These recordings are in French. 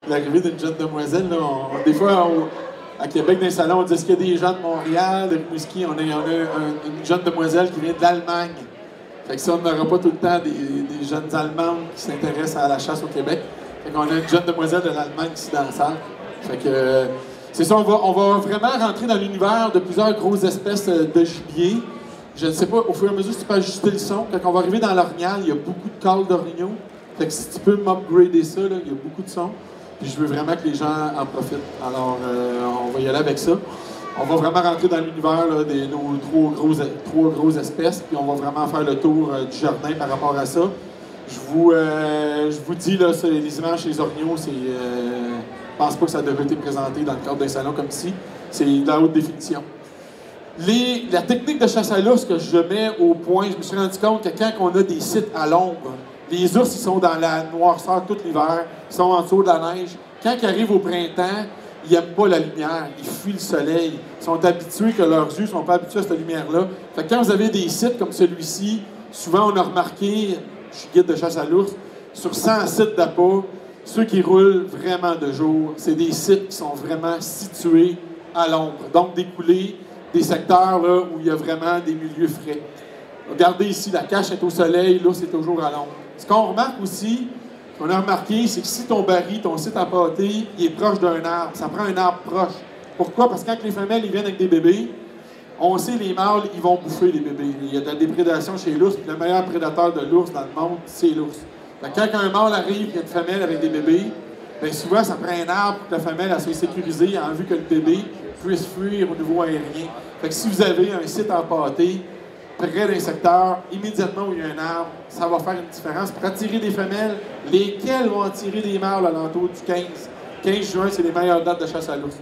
l'arrivée d'une jeune demoiselle. Là, des fois, à Québec, dans les salons, on dit est-ce qu'il y a des gens de Montréal, de Rimouski? On a une jeune demoiselle qui vient d'Allemagne. Fait que ça, on n'aura pas tout le temps des jeunes Allemandes qui s'intéressent à la chasse au Québec. Fait qu'on a une jeune demoiselle de l'Allemagne ici dans la salle. Fait que c'est ça, on va vraiment rentrer dans l'univers de plusieurs grosses espèces de gibier. Je ne sais pas, au fur et à mesure, si tu peux ajuster le son. Quand on va arriver dans l'orignal, il y a beaucoup de calls d'orignaux. Fait que si tu peux m'upgrader ça, là, il y a beaucoup de sons. Puis je veux vraiment que les gens en profitent. Alors, on va y aller avec ça. On va vraiment rentrer dans l'univers de nos trois grosses espèces. Puis on va vraiment faire le tour du jardin par rapport à ça. Je vous dis, là, les images chez les orignaux, je pense pas que ça devait être présenté dans le cadre d'un salon comme ici. C'est de la haute définition. La technique de chasse à l'ours que je mets au point, je me suis rendu compte que quand on a des sites à l'ombre, les ours, ils sont dans la noirceur tout l'hiver, ils sont en dessous de la neige. Quand ils arrivent au printemps, ils n'aiment pas la lumière, ils fuient le soleil. Ils sont habitués que leurs yeux ne sont pas habitués à cette lumière-là. Fait que quand vous avez des sites comme celui-ci, souvent on a remarqué, je suis guide de chasse à l'ours, sur 100 sites d'appât, ceux qui roulent vraiment de jour, c'est des sites qui sont vraiment situés à l'ombre. Donc des coulées, des secteurs là, où il y a vraiment des milieux frais. Regardez ici, la cache est au soleil, l'ours est toujours à l'ombre. Ce qu'on remarque aussi, qu'on a remarqué, c'est que si ton baril, ton site à pâté, il est proche d'un arbre, ça prend un arbre proche. Pourquoi? Parce que quand les femelles ils viennent avec des bébés, on sait les mâles, ils vont bouffer les bébés. Il y a de la déprédation chez l'ours, puis le meilleur prédateur de l'ours dans le monde, c'est l'ours. Quand un mâle arrive, il y a une femelle avec des bébés, bien souvent, ça prend un arbre pour que la femelle elle soit sécurisée en vue que le bébé puisse fuir au niveau aérien. Fait que si vous avez un site en pâté, près d'un secteur, immédiatement où il y a un arbre, ça va faire une différence pour attirer des femelles, lesquelles vont attirer des mâles à l'entour du 15. 15 juin, c'est les meilleures dates de chasse à l'ours.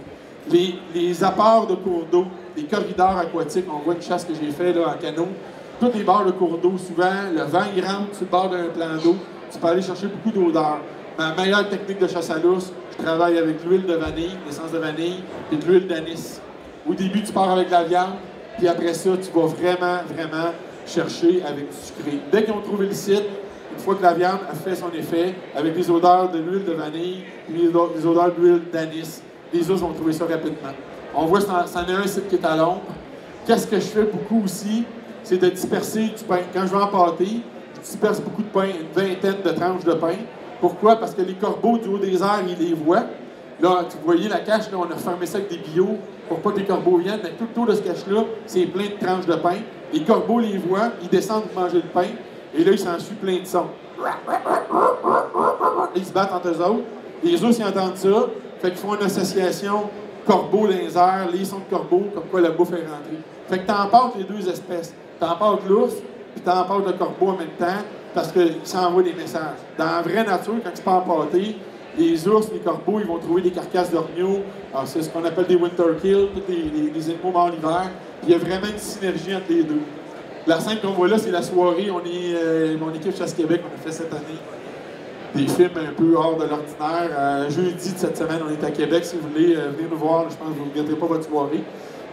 Les apports de cours d'eau, les corridors aquatiques, on voit une chasse que j'ai faite en canot, tous les bords de cours d'eau, souvent, le vent, il rentre sur le bord d'un plan d'eau, tu peux aller chercher beaucoup d'odeur. Ma meilleure technique de chasse à l'ours, je travaille avec l'huile de vanille, l'essence de vanille, et de l'huile d'anis. Au début, tu pars avec la viande, puis après ça, tu vas vraiment chercher avec du sucré. Dès qu'ils ont trouvé le site, une fois que la viande a fait son effet, avec les odeurs de l'huile de vanille, puis les odeurs d'huile d'anis, les ours vont trouver ça rapidement. On voit que c'en est un site qui est à l'ombre. Qu'est-ce que je fais beaucoup aussi, c'est de disperser du pain. Quand je vais en pâté, je disperse beaucoup de pain, une vingtaine de tranches de pain. Pourquoi? Parce que les corbeaux du haut des airs, ils les voient. Là, vous voyez la cache, là, on a fermé ça avec des billots pour pas que les corbeaux viennent. Mais tout le tour de ce cache-là, c'est plein de tranches de pain. Les corbeaux les voient, ils descendent pour manger le pain. Et là, ils s'ensuit plein de sons. Ils se battent entre eux autres. Les ours, ils entendent ça. Fait qu'ils font une association corbeaux dans les airs, les sons de corbeaux, comme quoi la bouffe est rentrée. Fait que t'empâtes les deux espèces. T'empâtes l'ours, puis t'empâtes le corbeau en même temps, parce qu'ils s'envoient des messages. Dans la vraie nature, quand c'est pas empâté, les ours, les corbeaux, ils vont trouver des carcasses d'orignaux. C'est ce qu'on appelle des winter kills, tous les animaux morts l'hiver. Puis il y a vraiment une synergie entre les deux. La scène qu'on voit là, c'est la soirée. On est mon équipe Chasse Québec, on a fait cette année des films un peu hors de l'ordinaire. Jeudi de cette semaine, on est à Québec. Si vous voulez venir nous voir, je pense que vous ne regretterez pas votre soirée.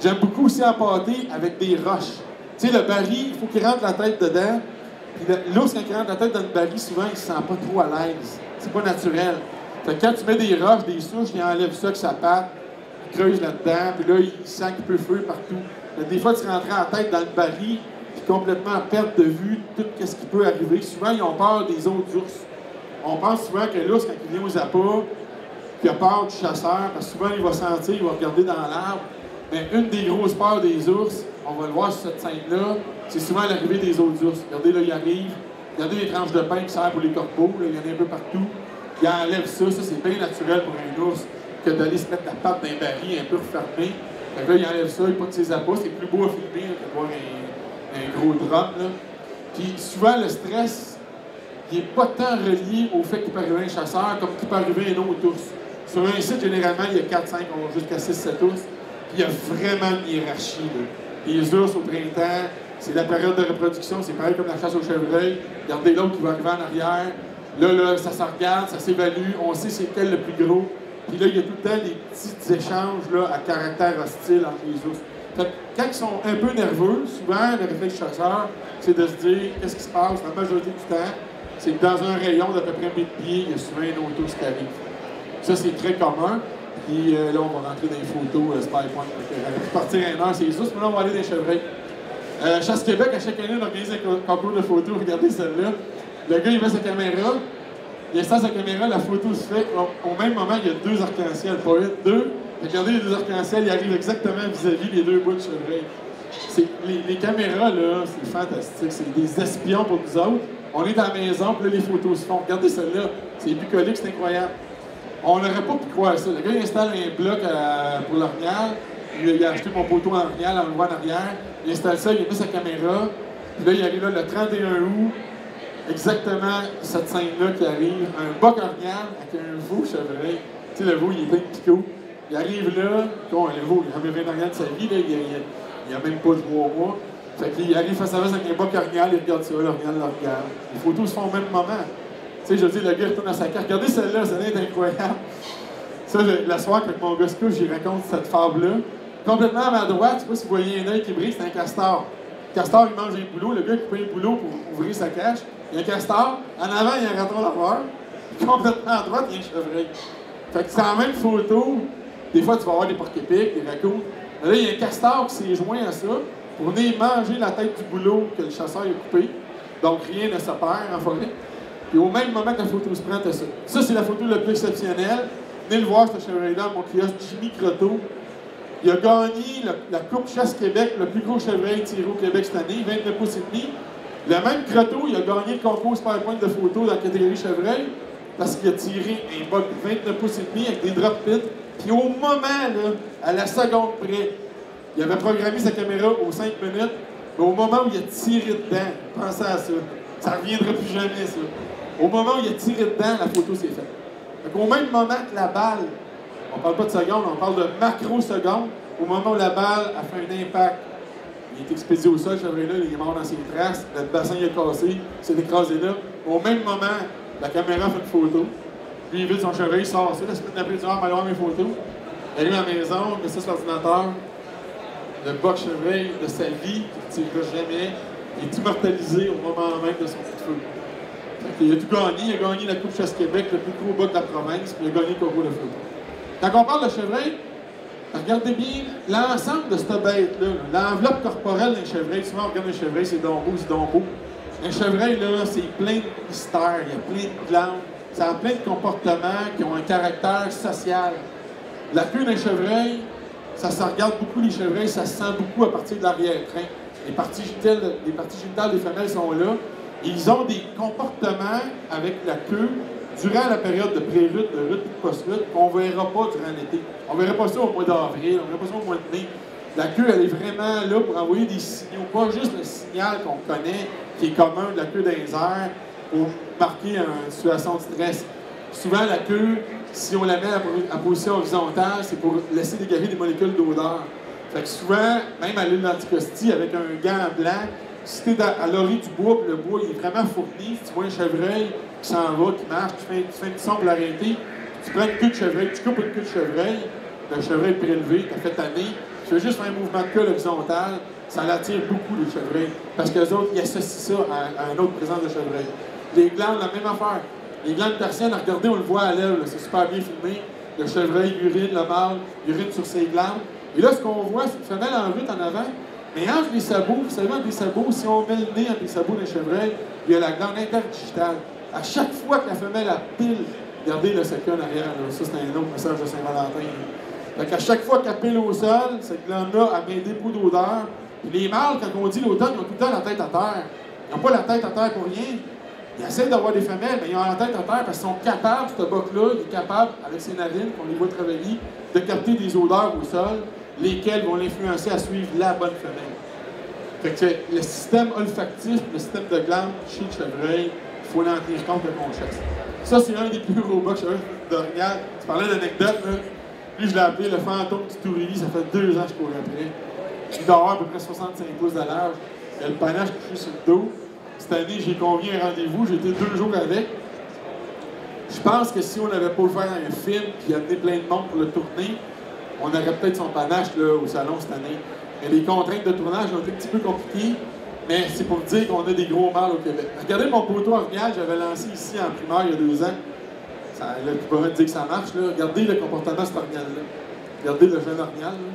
J'aime beaucoup aussi empâter avec des roches. Tu sais, le baril, il faut qu'il rentre la tête dedans. Puis l'ours, quand il rentre la tête dans le baril, souvent, il ne se sent pas trop à l'aise. C'est pas naturel. Fait que quand tu mets des roches, des souches, il enlève ça avec sa patte, il creuse là-dedans, puis là, il sent qu'il peut fuir partout. Mais des fois, tu rentres la tête dans le baril, puis complètement perdre de vue tout ce qui peut arriver. Souvent, ils ont peur des autres ours. On pense souvent que l'ours, quand il vient aux appâts, qu'il a peur du chasseur, parce que souvent, il va sentir, il va regarder dans l'arbre. Mais une des grosses peurs des ours, on va le voir sur cette scène-là, c'est souvent l'arrivée des autres ours. Regardez, là, il arrive. Regardez les tranches de pain qui servent pour les corbeaux, là, il y en a un peu partout. Il enlève ça, c'est bien naturel pour un ours que d'aller se mettre la patte d'un baril un peu refermé. Fait que là, il enlève ça, il pointe ses appâts, c'est plus beau à filmer que de voir un gros drum. Là. Puis souvent, le stress, il n'est pas tant relié au fait qu'il peut arriver un chasseur comme qu'il peut arriver un autre ours. Sur un site, généralement, il y a 4, 5, jusqu'à 6, 7 ours. Puis il y a vraiment une hiérarchie. Là. Les ours, au printemps, c'est la période de reproduction, c'est pareil comme la chasse au chevreuil. Regardez l'autre qui va arriver en arrière. Là, ça se regarde, ça s'évalue, on sait c'est quel le plus gros. Puis là, il y a tout le temps des petits échanges là, à caractère hostile entre les ours. Fait que quand ils sont un peu nerveux, souvent, le réflexe chasseur, c'est de se dire qu'est-ce qui se passe la majorité du temps. C'est que dans un rayon d'à peu près 1000 pieds, il y a souvent un autre ours qui arrive. Ça, c'est très commun. Puis là, on va rentrer dans les photos, SpyPoint. Pour partir à 1 heure, c'est juste. Mais là, on va aller dans les chevreuils. Chasse Québec, à chaque année, on organise un concours de photos. Regardez celle-là. Le gars, il met sa caméra. Il installe sa caméra, la photo se fait. Au même moment, il y a 2 arcs-en-ciel, pas 1, 2. Regardez les 2 arcs-en-ciel, ils arrivent exactement vis-à-vis les 2 bouts de chevreuil. Les caméras, là, c'est fantastique. C'est des espions pour nous autres. On est dans la maison, puis là, les photos se font. Regardez celle-là. C'est bucolique, c'est incroyable. On n'aurait pas pu croire ça. Le gars, il installe un bloc pour l'orignal. Il a acheté mon poteau en orignal, on le voit en arrière. Il installe ça, il a mis sa caméra. Puis là, il arrive là le 31 août. Exactement cette scène-là qui arrive. Un boc orignal avec un veau chevreuil. Tu sais, le veau, il est plein de picots. Il arrive là. Bon, le veau, il n'a jamais rien de sa vie. Là. Il n'a même pas 3 mois. Fait qu'il arrive face à face avec un boc orignal, il regarde ça, l'orignal le regarde. Les photos se font au même moment. Tu sais, je dis, le gars retourne à sa carte. Regardez celle-là, celle-là est incroyable. Ça, la soirée avec mon gars, j'y raconte cette fable-là. Complètement à ma droite, je sais pas si vous voyez un œil qui brille, c'est un castor. Le castor, il mange un boulot. Le gars qui coupe un boulot pour ouvrir sa cache. Il y a un castor. En avant, il y a un raton laveur. Complètement à droite, il y a un chevreuil. Fait que c'est la même photo. Des fois, tu vas avoir des porc-épics, des raccoons. Mais là, il y a un castor qui s'est joint à ça pour venir manger la tête du boulot que le chasseur a coupé. Donc, rien ne se perd en forêt. Puis au même moment que la photo se prend, t'as ça. Ça, c'est la photo la plus exceptionnelle. Venez le voir, ce chevreuil-là, mon kiosque Jimmy Croteau. Il a gagné la Coupe Chasse Québec, le plus gros chevreuil tiré au Québec cette année, 29 pouces et demi. Le même Croteau, il a gagné le concours SpyPoint de photos dans la catégorie chevreuil parce qu'il a tiré un bug 29 pouces et demi avec des drop pits. Puis au moment, là, à la seconde près, il avait programmé sa caméra aux 5 minutes, mais au moment où il a tiré dedans, pensez à ça, ça ne reviendra plus jamais, ça. Au moment où il a tiré dedans, la photo s'est faite. Donc, au même moment que la balle, on ne parle pas de secondes, on parle de macro-secondes, au moment où la balle a fait un impact, il est expédié au sol, le chevreuil-là, il est mort dans ses traces, le bassin il a cassé, il s'est écrasé là. Au même moment, la caméra fait une photo, puis il vide son chevreuil, il sort ça, la semaine d'après, il dit « Ah, je vais aller voir mes photos ». Il arrive à la maison, il met ça sur l'ordinateur, le boc chevreuil de sa vie, qui ne tirera jamais, il est immortalisé au moment même de son coup de feu. Il a tout gagné, il a gagné la Coupe Chasse Québec, le plus gros boc de la province, puis il a gagné le concours de photo. Quand on parle de chevreuil, regardez bien l'ensemble de cette bête-là, l'enveloppe corporelle d'un chevreuil. Souvent, on regarde un chevreuil, c'est donc beau, c'est donc beau. Un chevreuil, là, c'est plein de mystères, il y a plein de glandes, ça a plein de comportements qui ont un caractère social. La queue d'un chevreuil, ça se regarde beaucoup, les chevreuils, ça se sent beaucoup à partir de l'arrière-train. Les parties génitales des femelles sont là. Et ils ont des comportements avec la queue durant la période de pré-rut, de rut et de post-rut qu'on ne verra pas durant l'été. On ne verra pas ça au mois d'avril, on ne verra pas ça au mois de mai. La queue, elle est vraiment là pour envoyer des signaux, pas juste le signal qu'on connaît, qui est commun de la queue dans les airs, pour marquer une situation de stress. Souvent, la queue, si on la met à position horizontale, c'est pour laisser dégager des molécules d'odeur. Fait que souvent, même à l'île d'Anticosti, avec un gant blanc, si tu es à l'orée du bois, puis le bois il est vraiment fourni, si tu vois un chevreuil qui s'en va, qui marche, tu fais un petit son pour l'arrêter, tu prends une queue de chevreuil, tu coupes une queue de chevreuil, le chevreuil prélevé, tu as fait tanner, tu fais juste un mouvement de queue horizontal, ça l'attire beaucoup les chevreuils, parce qu'eux autres, ils associent ça à une autre présence de chevreuil. Les glandes, la même affaire. Les glandes persiennes, regardez, on le voit à l'œil, c'est super bien filmé. Le chevreuil urine, le mâle urine sur ses glandes. Et là, ce qu'on voit, c'est une femelle en rut en avant. Mais entre les sabots, vous savez, entre les sabots, si on met le nez entre les sabots d'un chevreuil, il y a la glande interdigitale. À chaque fois que la femelle a pile, regardez le second en arrière, là, ça c'est un autre message de Saint-Valentin. Donc à chaque fois qu'elle pile au sol, cette glande-là, elle met des poux d'odeur. Puis les mâles, quand on dit l'automne, ils ont tout le temps la tête à terre. Ils n'ont pas la tête à terre pour rien. Ils essaient d'avoir des femelles, mais ils ont la tête à terre parce qu'ils sont capables, ce boc-là, il est capable, avec ses narines, qu'on les voit travailler, de capter des odeurs au sol, lesquelles vont l'influencer à suivre la bonne femelle. Fait que le système olfactif, le système de glande chez le chevreuil, il faut en tenir compte de mon chasse. Ça, c'est un des plus gros bocs d'orignal. Tu parlais d'anecdote, là. Lui, je l'ai appelé le fantôme du Tourilly. Ça fait 2 ans que je cours après. Il doit avoir à peu près 65 pouces de large. Il a le panache couché sur le dos. Cette année, j'ai convié un rendez-vous. J'ai été 2 jours avec. Je pense que si on n'avait pas fait un film qui a amené plein de monde pour le tourner, on aurait peut-être son panache là, au salon cette année. Mais les contraintes de tournage ont été un petit peu compliquées, mais c'est pour dire qu'on a des gros mâles au Québec. Regardez mon poteau orignal, j'avais lancé ici en primaire il y a 2 ans. Là, tu vas me dire que ça marche. Là. Regardez le comportement de cet orignal-là. Regardez le jeune orignal. Là.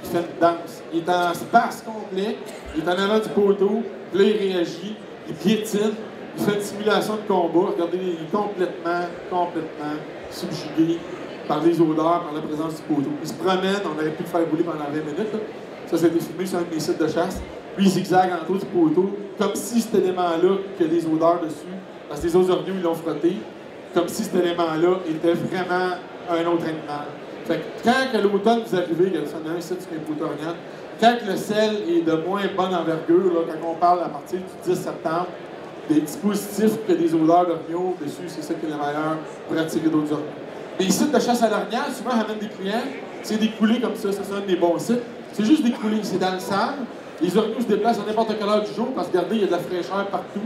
Il fait une danse. Il est en space complet. Il est en avant du poteau. Puis là, il réagit. Il piétine. Il fait une simulation de combat. Regardez, il est complètement subjugué par les odeurs, par la présence du poteau. Il se promène. On aurait pu le faire rouler pendant 20 minutes. Là. Ça a été filmé sur un de mes sites de chasse. Puis il zigzague en autour du poteau, comme si cet élément-là, qu'il y a des odeurs dessus, parce que les autres orignaux, ils l'ont frotté, comme si cet élément-là était vraiment un autre animal. Fait que quand l'automne vous arrivez, il y a un site sur mes poteaux orignales, quand le sel est de moins bonne envergure, là, quand on parle à partir du 10 septembre, des dispositifs qui ont des odeurs d'orignaux dessus, c'est ça qui est le meilleur pour attirer d'autres orignaux. Les sites de chasse à l'orignal, souvent, amènent des clients, c'est des coulées comme ça c'est un des bons sites. C'est juste des coulées, c'est dans le sable. Les orignaux se déplacent à n'importe quelle heure du jour parce que, regardez, il y a de la fraîcheur partout.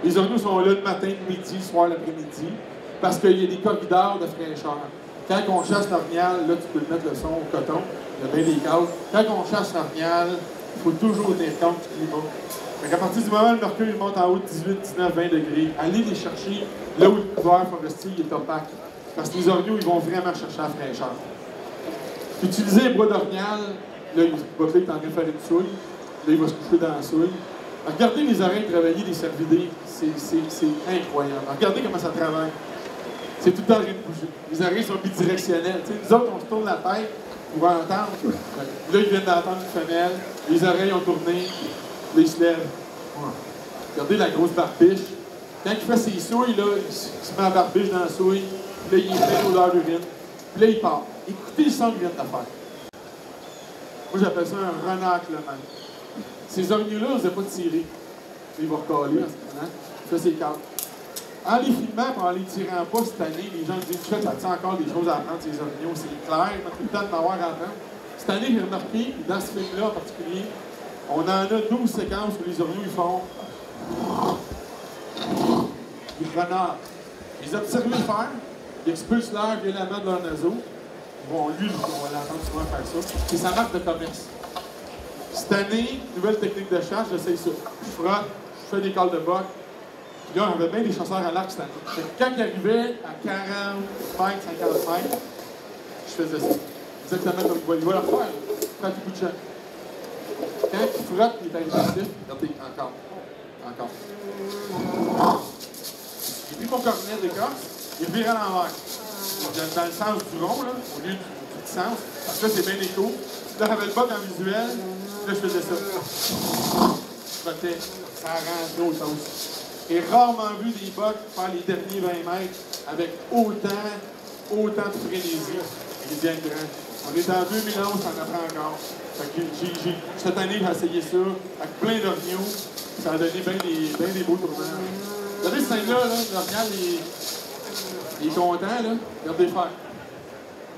Les orignaux sont là le matin, le midi, le soir, l'après-midi, parce qu'il y a des corridors de fraîcheur. Quand on chasse l'orignal, là, tu peux le mettre le son au coton, il y a bien des cadres. Quand on chasse l'orignal, il faut toujours tenir compte du climat. À partir du moment où le mercure il monte en haut de 18, 19, 20 degrés, allez les chercher là où le couvert forestier est opaque. Parce que les orignaux, ils vont vraiment chercher la fraîcheur. Utilisez les bois d'orignal, là, il est en train de faire une souille. Là, il va se coucher dans la souille. Regardez les oreilles travailler des cervidés. C'est incroyable. Regardez comment ça travaille. C'est tout le temps en train de bouger. Les oreilles sont bidirectionnelles. T'sais, nous autres, on se tourne la tête pour entendre. Là, ils viennent d'entendre une femelle. Les oreilles ont tourné. Là, ils se lèvent. Regardez la grosse barbiche. Quand il fait ses souilles, là, il se met en barbiche dans la souille. Puis là, il est plein d'odeur d'urine. Puis là, il part. Écoutez le son qu'il vient de faire. Moi, j'appelle ça un renaclement. Ces orignaux-là, on ne les a pas tirés. Ils vont recaler en ce moment. Ça, c'est calme. En les filmant et en les tirant pas cette année, les gens disent « as-tu encore des choses à apprendre ces orignaux? » C'est clair, on a tout le temps de m'avoir à apprendre. Cette année, j'ai remarqué, dans ce film-là en particulier, on en a 12 séquences où les orignaux, ils font... Ils renardent. Ils observent les faire, ils expulsent l'air violemment de leur naseau. Bon, lui, on va l'entendre souvent faire ça. C'est sa marque de commerce. Cette année, nouvelle technique de chasse, j'essaye ça. Je frotte, je fais des calls de boc. Puis là, on avait bien des chasseurs à l'arc cette année. Fait que quand ils arrivaient à 40 mètres, 50 mètres, je faisais ça. Exactement comme il va le faire. Quand il bout de champ. Quand il frotte, il est agressif. Regardez, encore. J'ai pris mon cornet d'écorce, il revient à l'envers. Dans le sens du rond, là, au lieu du sens. Parce que là, c'est bien écho. Là, j'avais le boc en visuel. Là, je faisais ça. Je frottais. Ça rend d'autres choses. J'ai rarement vu des bocs faire les derniers 20 mètres avec autant de frénésie. Il est bien grand. On est en 2011, on en apprend encore. Fait que cette année, j'ai essayé ça avec plein d'orignaux. Ça a donné bien des beaux tournages. Regardez ce scène-là, l'orignal, il est content, là. Regardez faire.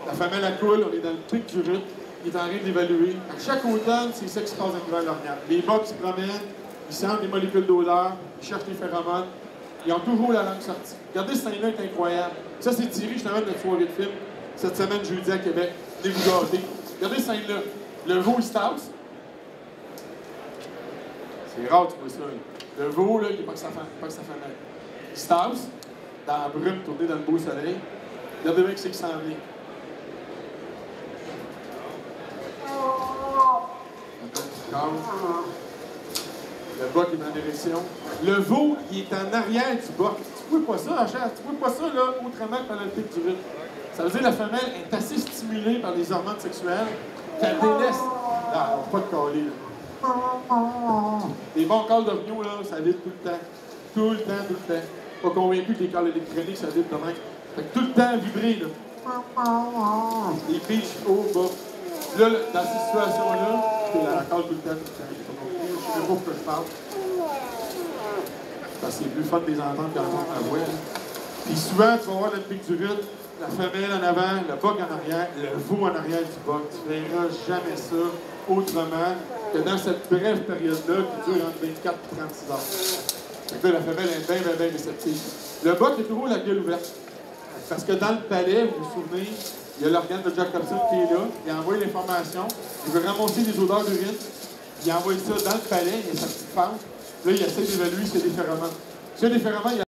La femelle, elle coule, on est dans le pic du rythme. Il est en train d'évaluer. À chaque automne, c'est ça qui se passe dans l'hiver l'orignal. Les bocs se promènent, ils sentent les molécules d'odeur, ils cherchent les phéromones. Ils ont toujours la langue sortie. Regardez ce scène-là, est incroyable. Ça, c'est tiré justement de notre soirée de film, cette semaine, jeudi à Québec. Venez vous gâter. Regardez ce scène-là. Le veau, il se tasse. C'est rare, tu vois ça. Là. Le veau, là, il n'est pas que sa femelle. Il se tasse, dans la brume, tourné dans le beau soleil. Regardez bien que c'est qui s'en vient. Le boc est en direction. Le veau, il est en arrière du boc. Tu vois pas ça, la chasse. Tu vois pas ça, là, autrement que pendant le pic du rythme. Ça veut dire que la femelle est assez stimulée par les hormones sexuelles qu'elle délaisse. Ah, pas de caler, là. Les bons calls d'orignaux, là, ça vibre tout le temps. Tout le temps. Pas convaincu que les calls électroniques, ça vibre de même. Fait que tout le temps vibrer, là. Les pitchs haut, bas. Là, dans cette situation-là, c'est la cale tout le temps. Je ne sais pas pourquoi je parle. Parce que c'est plus fun de les entendre qu'entendre ma voix. Puis souvent, tu vas voir notre pic du rythme, la femelle en avant, le boc en arrière, le veau en arrière du boc. Tu ne verras jamais ça autrement que dans cette brève période-là qui dure entre 24 et 36 heures. Fait que là, la femelle est bien réceptive. Le boc est toujours la gueule ouverte. Parce que dans le palais, vous vous souvenez, il y a l'organe de Jacobson qui est là, il envoie l'information, il veut ramasser des odeurs d'urine, il envoie ça dans le palais, il y a sa petite fente, là il essaie d'évaluer s'il y a des phéromones. S'il y a des phéromones,